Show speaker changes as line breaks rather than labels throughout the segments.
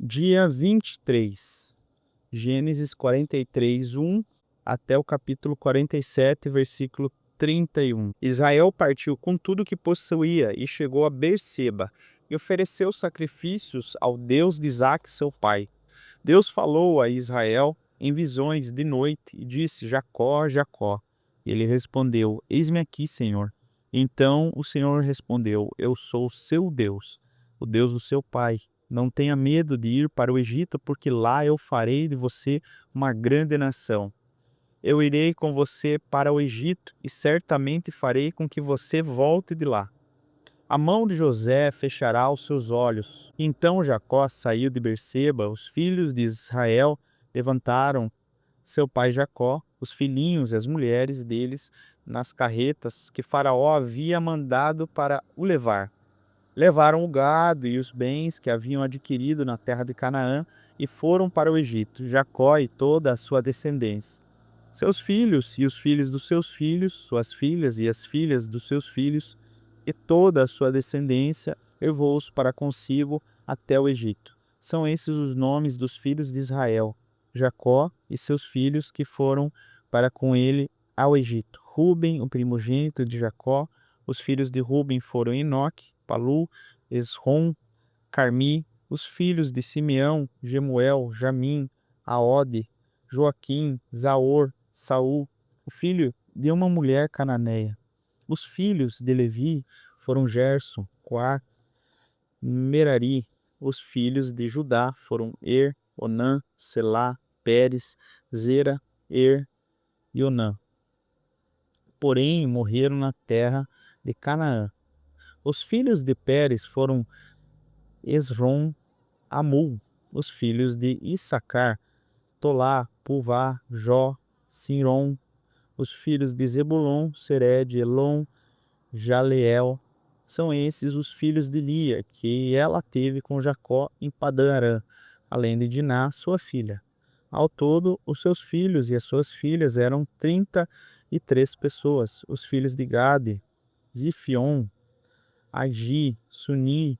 Dia 23, Gênesis 43, 1 até o capítulo 47, versículo 31. Israel partiu com tudo que possuía e chegou a Berseba e ofereceu sacrifícios ao Deus de Isaque, seu pai. Deus falou a Israel em visões de noite e disse: Jacó, Jacó. Ele respondeu: Eis-me aqui, Senhor. Então o Senhor respondeu: Eu sou seu Deus, o Deus do seu pai. Não tenha medo de ir para o Egito, porque lá eu farei de você uma grande nação. Eu irei com você para o Egito e certamente farei com que você volte de lá. A mão de José fechará os seus olhos. Então Jacó saiu de Berseba. Os filhos de Israel levantaram seu pai Jacó, os filhinhos e as mulheres deles, nas carretas que Faraó havia mandado para o levar. Levaram o gado e os bens que haviam adquirido na terra de Canaã e foram para o Egito, Jacó e toda a sua descendência. Seus filhos e os filhos dos seus filhos, suas filhas e as filhas dos seus filhos, e toda a sua descendência, levou-os para consigo até o Egito. São esses os nomes dos filhos de Israel, Jacó e seus filhos que foram para com ele ao Egito. Ruben, o primogênito de Jacó. Os filhos de Ruben foram Enoque, Palu, Esrom, Carmi. Os filhos de Simeão, Gemuel, Jamim, Aode, Joaquim, Zaor, Saul, o filho de uma mulher cananeia. Os filhos de Levi foram Gerson, Coate, Merari. Os filhos de Judá foram Onã, Selá, Pérez, Zera, e Onã. Porém, morreram na terra de Canaã. Os filhos de Pérez foram Esrom, Amul. Os filhos de Issacar, Tolá, Puvá, Jó, Sinrom. Os filhos de Zebulon, Sered, Elon, Jaleel. São esses os filhos de Lia, que ela teve com Jacó em Padã-Arã, além de Diná, sua filha. Ao todo, os seus filhos e as suas filhas eram 33 pessoas. Os filhos de Gade, Zifion, Agi, Suni,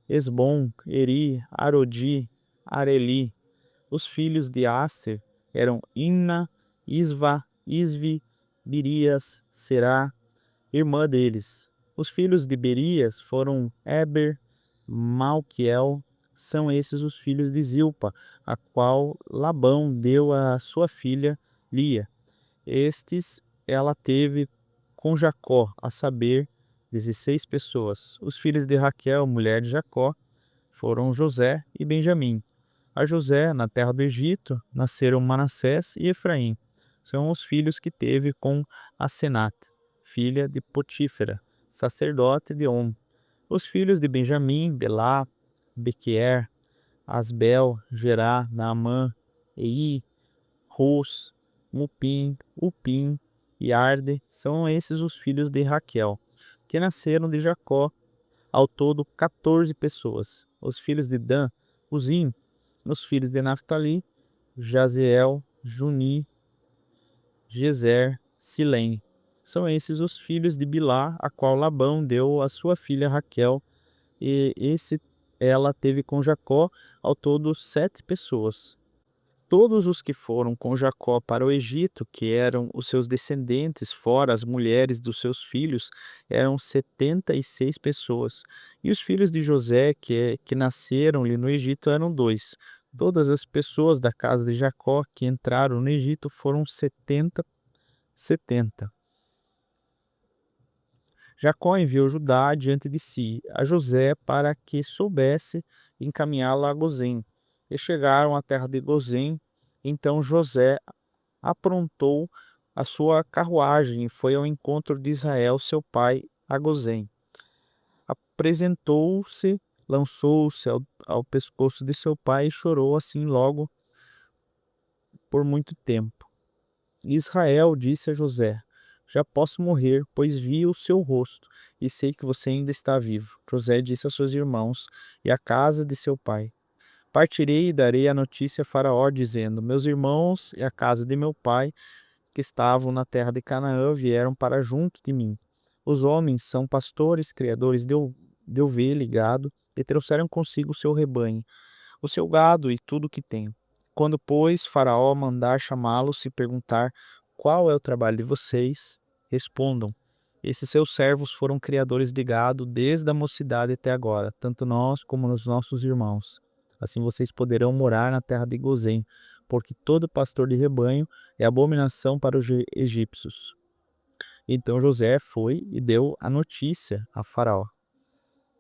Esbom, Eri, Arodi, Areli. Os filhos de Aser eram Imna, Isva, Isvi, Birias, Será, irmã deles. Os filhos de Berias foram Eber, Malquiel. São esses os filhos de Zilpa, a qual Labão deu a sua filha Lia. Estes ela teve com Jacó, a saber, 16 pessoas. Os filhos de Raquel, mulher de Jacó, foram José e Benjamim. A José, na terra do Egito, nasceram Manassés e Efraim. São os filhos que teve com Asenat, filha de Potífera, sacerdote de On. Os filhos de Benjamim, Belá, Bequer, Asbel, Gerá, Naamã, Ei, Rus, Mupim, Upim e Arde. São esses os filhos de Raquel, que nasceram de Jacó, ao todo 14 pessoas. Os filhos de Dan, Uzim. Os filhos de Naftali, Jazeel, Juni, Gezer, Silém. São esses os filhos de Bilá, a qual Labão deu a sua filha Raquel, e ela teve com Jacó, ao todo 7 pessoas. Todos os que foram com Jacó para o Egito, que eram os seus descendentes, fora as mulheres dos seus filhos, eram 76 pessoas. E os filhos de José, que nasceram-lhe no Egito, eram 2. Todas as pessoas da casa de Jacó que entraram no Egito foram 70. Jacó enviou Judá diante de si, a José, para que soubesse encaminhá-la a Gozém. E chegaram à terra de Gozém. Então José aprontou a sua carruagem e foi ao encontro de Israel, seu pai, a Gozém. Apresentou-se, lançou-se ao pescoço de seu pai e chorou assim logo por muito tempo. Israel disse a José: Já posso morrer, pois vi o seu rosto e sei que você ainda está vivo. José disse aos seus irmãos e à casa de seu pai: Partirei e darei a notícia a Faraó, dizendo: Meus irmãos e a casa de meu pai, que estavam na terra de Canaã, vieram para junto de mim. Os homens são pastores, criadores de ovelha e gado, e trouxeram consigo o seu rebanho. o seu gado e tudo o que tenho. Quando, pois, Faraó mandar chamá-los e perguntar qual é o trabalho de vocês, respondam: esses seus servos foram criadores de gado desde a mocidade até agora, tanto nós como os nossos irmãos. Assim vocês poderão morar na terra de Gozém, porque todo pastor de rebanho é abominação para os egípcios. Então José foi e deu a notícia a Faraó: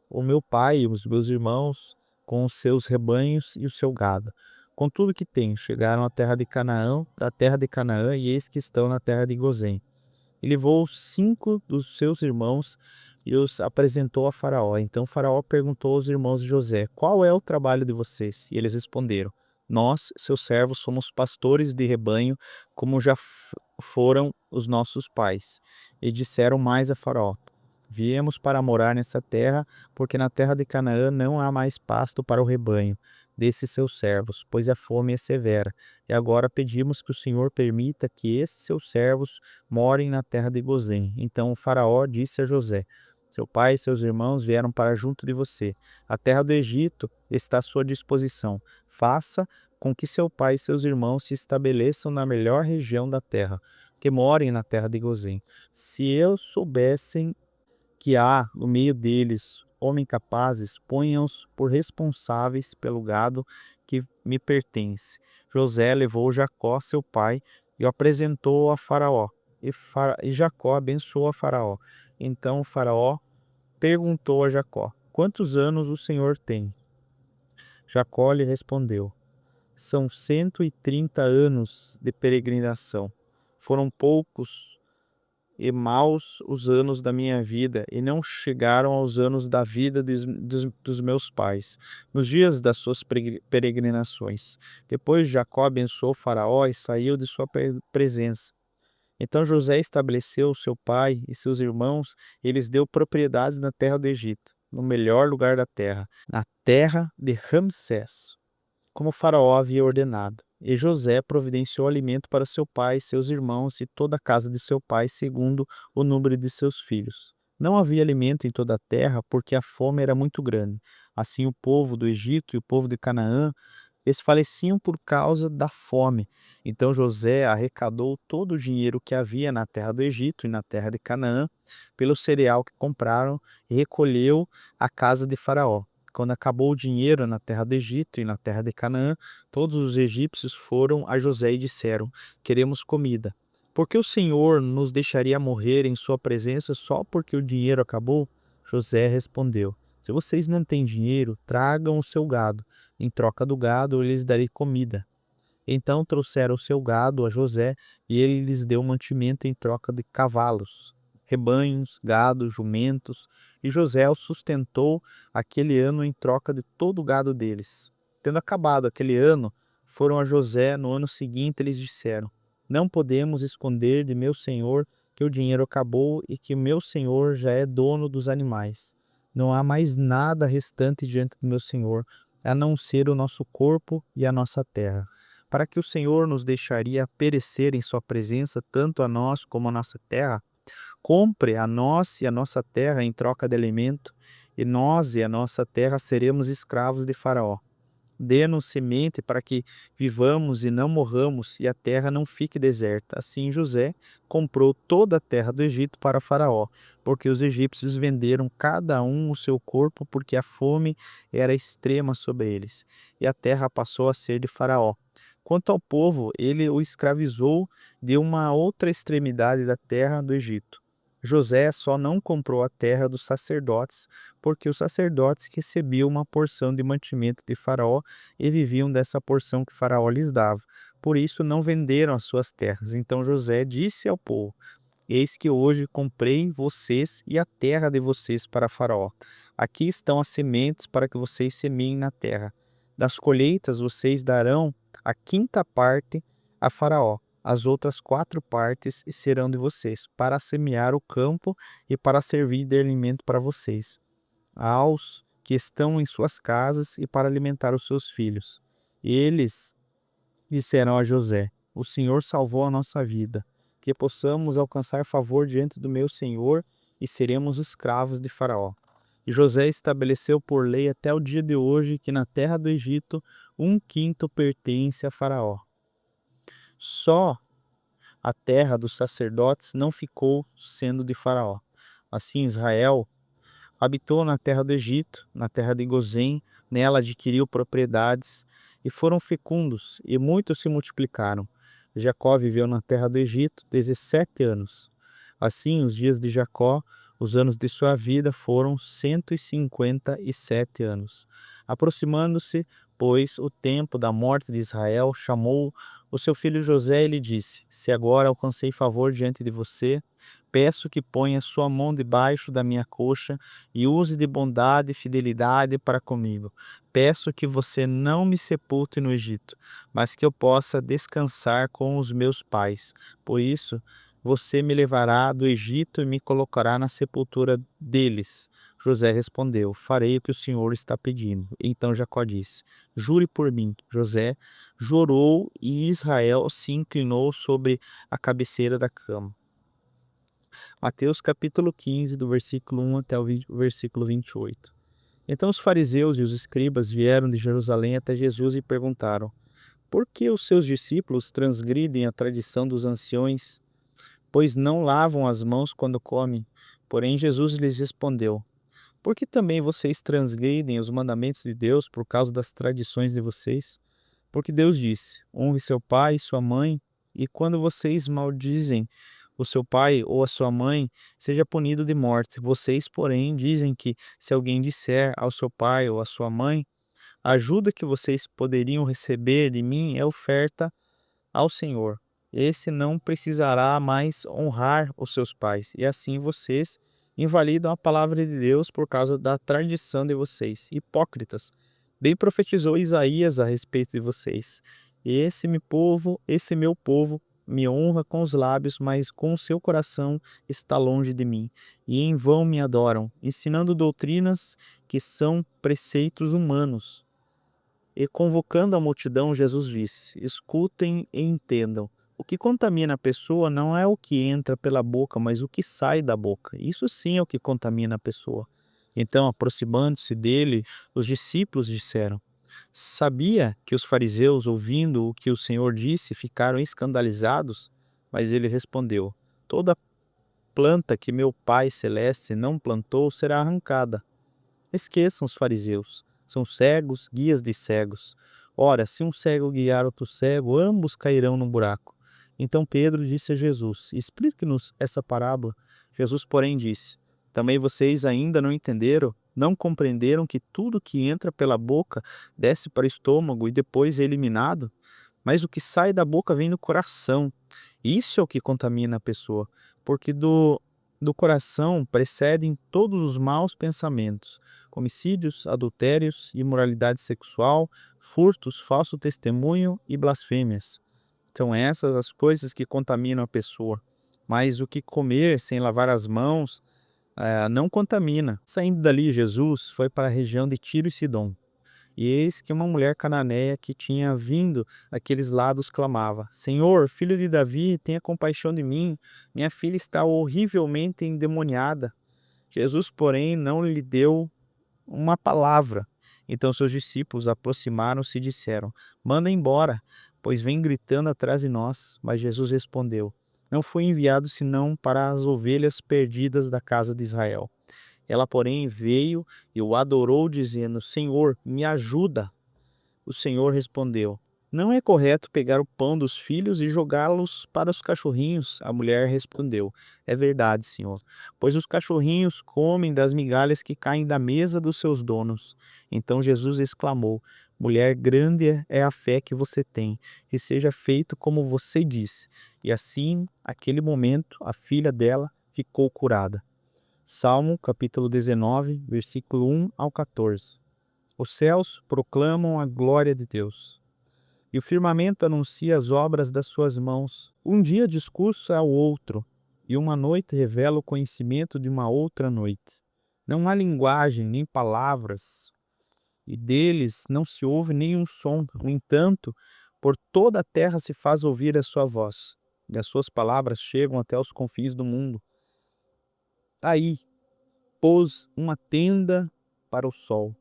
o meu pai e os meus irmãos, com os seus rebanhos e o seu gado, com tudo que tem, chegaram à terra de Canaã, da terra de Canaã, e eis que estão na terra de Gozém. E levou 5 dos seus irmãos e os apresentou a Faraó. Então Faraó perguntou aos irmãos de José: qual é o trabalho de vocês? E eles responderam: nós, seus servos, somos pastores de rebanho, como já foram os nossos pais. E disseram mais a Faraó: viemos para morar nessa terra, porque na terra de Canaã não há mais pasto para o rebanho desses seus servos, pois a fome é severa. E agora pedimos que o Senhor permita que esses seus servos morem na terra de Gozém. Então o Faraó disse a José: seu pai e seus irmãos vieram para junto de você. A terra do Egito está à sua disposição. Faça com que seu pai e seus irmãos se estabeleçam na melhor região da terra, que morem na terra de Gozém. Se eles soubessem que há no meio deles homens capazes, ponham-os por responsáveis pelo gado que me pertence. José levou Jacó, seu pai, e o apresentou a Faraó. E Jacó abençoou a Faraó. Então o Faraó perguntou a Jacó: quantos anos o Senhor tem? Jacó lhe respondeu: são 130 anos de peregrinação. Foram poucos e maus os anos da minha vida, e não chegaram aos anos da vida dos meus pais, nos dias das suas peregrinações. Depois Jacó abençoou Faraó e saiu de sua presença. Então José estabeleceu seu pai e seus irmãos, e lhes deu propriedades na terra do Egito, no melhor lugar da terra, na terra de Ramsés, como Faraó havia ordenado. E José providenciou alimento para seu pai, seus irmãos e toda a casa de seu pai, segundo o número de seus filhos. Não havia alimento em toda a terra, porque a fome era muito grande. Assim o povo do Egito e o povo de Canaã desfaleciam por causa da fome. Então José arrecadou todo o dinheiro que havia na terra do Egito e na terra de Canaã, pelo cereal que compraram, e recolheu à casa de Faraó. Quando acabou o dinheiro na terra do Egito e na terra de Canaã, todos os egípcios foram a José e disseram: queremos comida. Por que o Senhor nos deixaria morrer em sua presença só porque o dinheiro acabou? José respondeu: se vocês não têm dinheiro, tragam o seu gado. Em troca do gado, eu lhes darei comida. Então trouxeram o seu gado a José, e ele lhes deu mantimento em troca de cavalos, rebanhos, gado, jumentos, e José os sustentou aquele ano em troca de todo o gado deles. Tendo acabado aquele ano, foram a José no ano seguinte e lhes disseram: não podemos esconder de meu senhor que o dinheiro acabou e que meu senhor já é dono dos animais. Não há mais nada restante diante do meu senhor, a não ser o nosso corpo e a nossa terra. Para que o Senhor nos deixaria perecer em sua presença, tanto a nós como a nossa terra? Compre a nós e a nossa terra em troca de alimento, e nós e a nossa terra seremos escravos de Faraó. Dê-nos semente para que vivamos e não morramos, e a terra não fique deserta. Assim José comprou toda a terra do Egito para Faraó, porque os egípcios venderam cada um o seu corpo, porque a fome era extrema sobre eles, e a terra passou a ser de Faraó. Quanto ao povo, ele o escravizou de uma outra extremidade da terra do Egito. José só não comprou a terra dos sacerdotes, porque os sacerdotes recebiam uma porção de mantimento de Faraó e viviam dessa porção que Faraó lhes dava. Por isso não venderam as suas terras. Então José disse ao povo: eis que hoje comprei vocês e a terra de vocês para Faraó. Aqui estão as sementes para que vocês semeiem na terra. Das colheitas vocês darão a quinta parte a Faraó. As outras 4 partes serão de vocês, para semear o campo e para servir de alimento para vocês, aos que estão em suas casas e para alimentar os seus filhos. Eles disseram a José: o Senhor salvou a nossa vida, que possamos alcançar favor diante do meu Senhor e seremos escravos de Faraó. E José estabeleceu por lei até o dia de hoje que na terra do Egito 1/5 pertence a Faraó. Só a terra dos sacerdotes não ficou sendo de Faraó. Assim, Israel habitou na terra do Egito, na terra de Gozém, nela adquiriu propriedades e foram fecundos, e muitos se multiplicaram. Jacó viveu na terra do Egito 17 anos. Assim, os dias de Jacó, os anos de sua vida foram 157 anos. Aproximando-se, pois, o tempo da morte de Israel, chamou o seu filho José e lhe disse: Se agora alcancei favor diante de você, peço que ponha sua mão debaixo da minha coxa e use de bondade e fidelidade para comigo. Peço que você não me sepulte no Egito, mas que eu possa descansar com os meus pais. Por isso, você me levará do Egito e me colocará na sepultura deles. José respondeu: Farei o que o Senhor está pedindo. Então Jacó disse: Jure por mim. José jurou e Israel se inclinou sobre a cabeceira da cama. Mateus capítulo 15, do versículo 1 até o versículo 28. Então os fariseus e os escribas vieram de Jerusalém até Jesus e perguntaram: Por que os seus discípulos transgridem a tradição dos anciões, pois não lavam as mãos quando comem? Porém Jesus lhes respondeu: Por que também vocês transgridem os mandamentos de Deus por causa das tradições de vocês? Porque Deus disse: Honre seu pai e sua mãe, e quando vocês maldizem o seu pai ou a sua mãe, seja punido de morte. Vocês, porém, dizem que se alguém disser ao seu pai ou à sua mãe: A ajuda que vocês poderiam receber de mim é oferta ao Senhor. Esse não precisará mais honrar os seus pais, e assim vocês invalidam a palavra de Deus por causa da tradição de vocês. Hipócritas! Bem profetizou Isaías a respeito de vocês. Esse meu povo, me honra com os lábios, mas com o seu coração está longe de mim, e em vão me adoram, ensinando doutrinas que são preceitos humanos. E convocando a multidão, Jesus disse: Escutem e entendam. O que contamina a pessoa não é o que entra pela boca, mas o que sai da boca. Isso sim é o que contamina a pessoa. Então, aproximando-se dele, os discípulos disseram: Sabia que os fariseus, ouvindo o que o Senhor disse, ficaram escandalizados? Mas ele respondeu: Toda planta que meu Pai Celeste não plantou será arrancada. Esqueçam os fariseus. São cegos, guias de cegos. Ora, se um cego guiar outro cego, ambos cairão no buraco. Então Pedro disse a Jesus: Explique-nos essa parábola. Jesus, porém, disse: Também vocês ainda não entenderam? Não compreenderam que tudo que entra pela boca desce para o estômago e depois é eliminado? Mas o que sai da boca vem do coração. Isso é o que contamina a pessoa, porque do coração precedem todos os maus pensamentos: homicídios, adultérios, imoralidade sexual, furtos, falso testemunho e blasfêmias. São essas as coisas que contaminam a pessoa. Mas o que comer sem lavar as mãos não contamina. Saindo dali, Jesus foi para a região de Tiro e Sidom. E eis que uma mulher cananeia que tinha vindo daqueles lados clamava: Senhor, filho de Davi, tenha compaixão de mim. Minha filha está horrivelmente endemoniada. Jesus, porém, não lhe deu uma palavra. Então seus discípulos aproximaram-se e disseram: Manda embora, pois vem gritando atrás de nós. Mas Jesus respondeu: Não fui enviado senão para as ovelhas perdidas da casa de Israel. Ela, porém, veio e o adorou, dizendo: Senhor, me ajuda. O Senhor respondeu: Não é correto pegar o pão dos filhos e jogá-los para os cachorrinhos. A mulher respondeu: É verdade, Senhor, pois os cachorrinhos comem das migalhas que caem da mesa dos seus donos. Então Jesus exclamou: Mulher, grande é a fé que você tem, e seja feito como você disse. E assim, naquele momento, a filha dela ficou curada. Salmo capítulo 19, versículo 1 ao 14. Os céus proclamam a glória de Deus, e o firmamento anuncia as obras das suas mãos. Um dia discurso ao outro, e uma noite revela o conhecimento de uma outra noite. Não há linguagem nem palavras, e deles não se ouve nenhum som. No entanto, por toda a terra se faz ouvir a sua voz, e as suas palavras chegam até os confins do mundo. Aí, pôs uma tenda para o sol,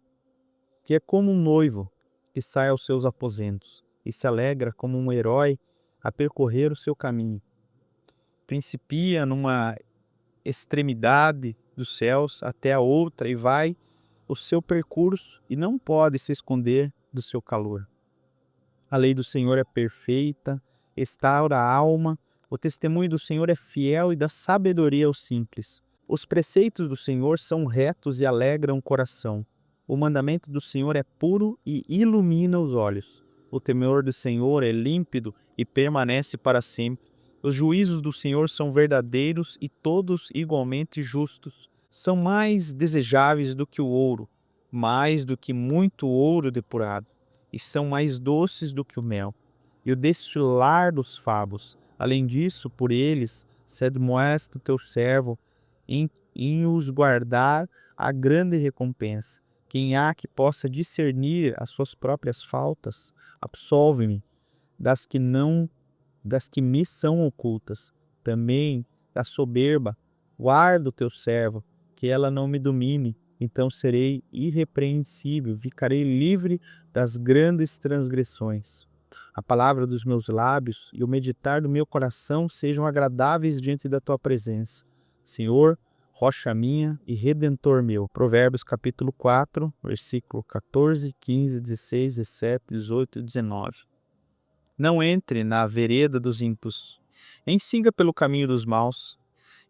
que é como um noivo que sai aos seus aposentos e se alegra como um herói a percorrer o seu caminho. Principia numa extremidade dos céus até a outra e vai o seu percurso e não pode se esconder do seu calor. A lei do Senhor é perfeita, restaura a alma, o testemunho do Senhor é fiel e dá sabedoria aos simples. Os preceitos do Senhor são retos e alegram o coração. O mandamento do Senhor é puro e ilumina os olhos. O temor do Senhor é límpido e permanece para sempre. Os juízos do Senhor são verdadeiros e todos igualmente justos. São mais desejáveis do que o ouro, mais do que muito ouro depurado, e são mais doces do que o mel e o destilar dos favos. Além disso, por eles se admoesta o teu servo em os guardar a grande recompensa. Quem há que possa discernir as suas próprias faltas, absolve-me das que me são ocultas. Também da soberba, guarda o teu servo, que ela não me domine. Então serei irrepreensível, ficarei livre das grandes transgressões. A palavra dos meus lábios e o meditar do meu coração sejam agradáveis diante da tua presença. Senhor, rocha minha e redentor meu. Provérbios capítulo 4, versículo 14, 15, 16, 17, 18 e 19. Não entre na vereda dos ímpios, nem siga pelo caminho dos maus.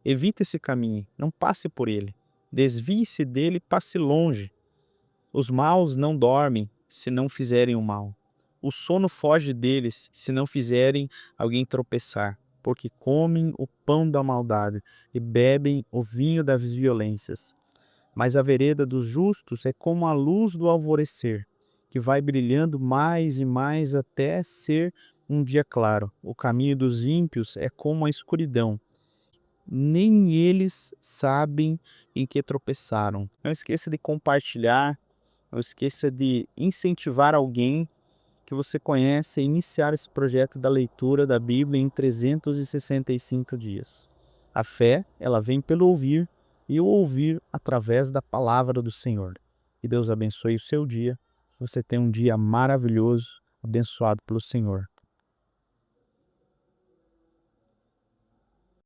Evite esse caminho, não passe por ele. Desvie-se dele e passe longe. Os maus não dormem se não fizerem o mal. O sono foge deles se não fizerem alguém tropeçar, porque comem o pão da maldade e bebem o vinho das violências. Mas a vereda dos justos é como a luz do alvorecer, que vai brilhando mais e mais até ser um dia claro. O caminho dos ímpios é como a escuridão. Nem eles sabem em que tropeçaram. Não esqueça de compartilhar, não esqueça de incentivar alguém que você conhece a iniciar esse projeto da leitura da Bíblia em 365 dias. A fé, ela vem pelo ouvir e o ouvir através da palavra do Senhor. Que Deus abençoe o seu dia. Você tenha um dia maravilhoso, abençoado pelo Senhor.